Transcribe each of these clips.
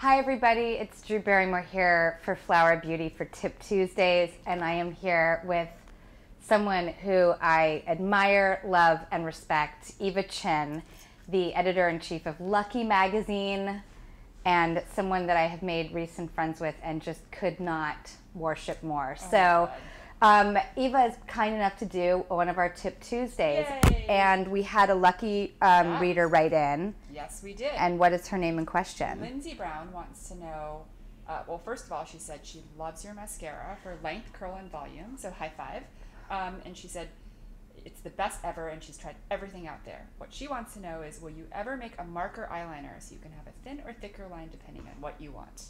Hi everybody, it's Drew Barrymore here for Flower Beauty for Tip Tuesdays, and I am here with someone who I admire, love, and respect, Eva Chen, the editor-in-chief of Lucky Magazine, and someone that I have made recent friends with and just could not worship more. Eva is kind enough to do one of our Tip Tuesdays. Yay. And we had a lucky reader write in. Yes, we did. And what is her name and question? Lindsay Brown wants to know, well, first of all, she said she loves your mascara for length, curl, and volume, so high five. And she said it's the best ever, and she's tried everything out there. What she wants to know is, will you ever make a marker eyeliner so you can have a thin or thicker line depending on what you want?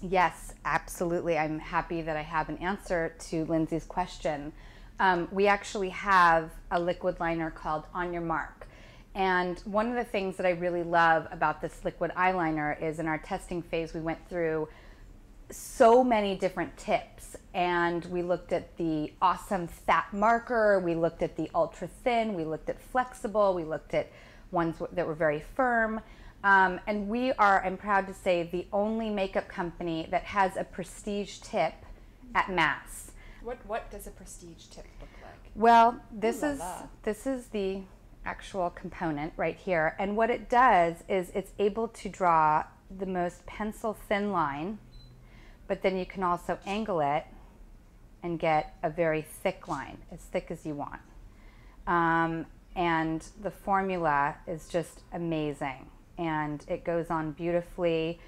Yes, absolutely. I'm happy that I have an answer to Lindsay's question. We actually have a liquid liner called On Your Mark. And one of the things that I really love about this liquid eyeliner is in our testing phase, we went through so many different tips, and we looked at the awesome fat marker, we looked at the ultra thin, we looked at flexible, we looked at ones that were very firm. And we are, I'm proud to say, the only makeup company that has a prestige tip at mass. What does a prestige tip look like? Well, this is the actual component right here, and what it does is it's able to draw the most pencil thin line, but then you can also angle it and get a very thick line, as thick as you want. And the formula is just amazing, and it goes on beautifully.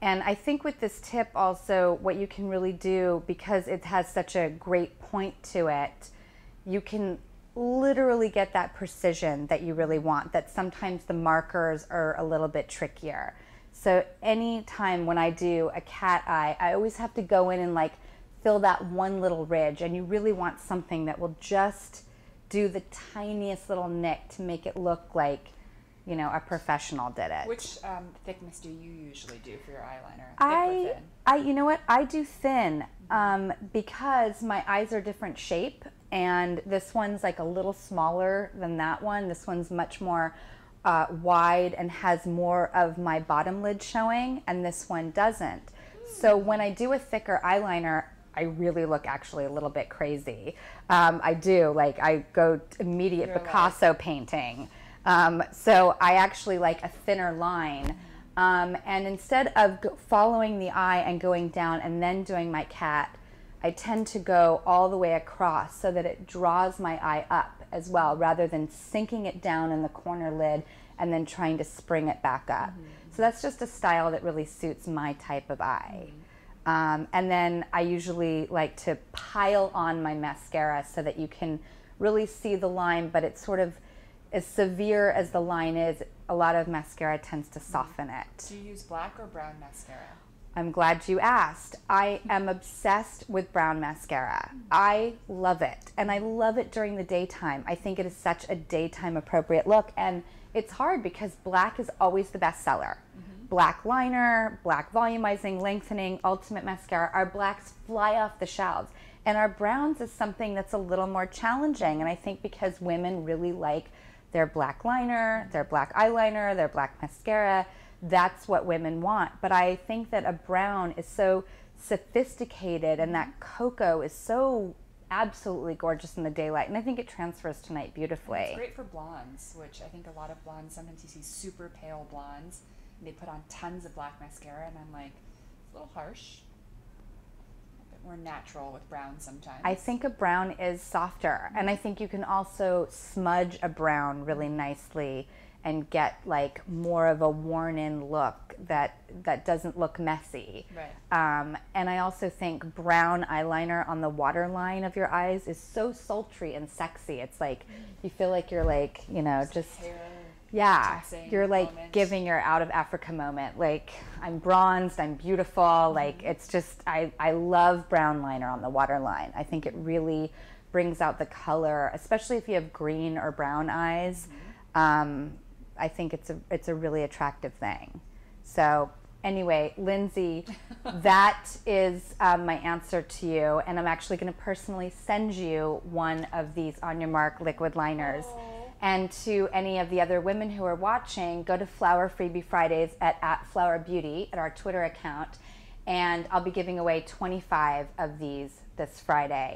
And I think with this tip also, what you can really do, because it has such a great point to it, you can literally get that precision that you really want, that sometimes the markers are a little bit trickier. So anytime when I do a cat eye, I always have to go in and like fill that one little ridge, and you really want something that will just do the tiniest little nick to make it look like, you know, a professional did it. Which thickness do you usually do for your eyeliner? Thick or thin? You know what? I do thin because my eyes are different shape, and this one's like a little smaller than that one. This one's much more wide and has more of my bottom lid showing, and this one doesn't. So when I do a thicker eyeliner, I really look actually a little bit crazy. I do, like I go immediate Picasso painting. So I actually like a thinner line. And instead of following the eye and going down and then doing my cat, I tend to go all the way across so that it draws my eye up as well, rather than sinking it down in the corner lid and then trying to spring it back up. So that's just a style that really suits my type of eye. And then I usually like to pile on my mascara so that you can really see the line, but it's sort of as severe as the line is, a lot of mascara tends to soften it. Do you use black or brown mascara? I'm glad you asked. I am obsessed with brown mascara. I love it, and I love it during the daytime. I think it is such a daytime appropriate look, and it's hard because black is always the best seller. Black liner, black volumizing, lengthening, ultimate mascara, our blacks fly off the shelves. And our browns is something that's a little more challenging, and I think because women really like their black liner, their black eyeliner, their black mascara, that's what women want. But I think that a brown is so sophisticated, and that cocoa is so absolutely gorgeous in the daylight, and I think it transfers to night beautifully. It's great for blondes, which I think a lot of blondes, sometimes you see super pale blondes, and they put on tons of black mascara, and I'm like, it's a little harsh. A bit more natural with brown sometimes. I think a brown is softer, and I think you can also smudge a brown really nicely and get like more of a worn-in look that doesn't look messy. Right. And I also think brown eyeliner on the waterline of your eyes is so sultry and sexy. It's like you feel like you're like, you know, just yeah, you're like giving your out of Africa moment. Like, I'm bronzed, I'm beautiful. Like, it's just, I love brown liner on the waterline. I think it really brings out the color, especially if you have green or brown eyes. I think it's a really attractive thing. So anyway, Lindsay, that is my answer to you, and I'm actually going to personally send you one of these On Your Mark liquid liners. And to any of the other women who are watching, go to Flower Freebie Fridays at Flower Beauty at our Twitter account, and I'll be giving away 25 of these this Friday.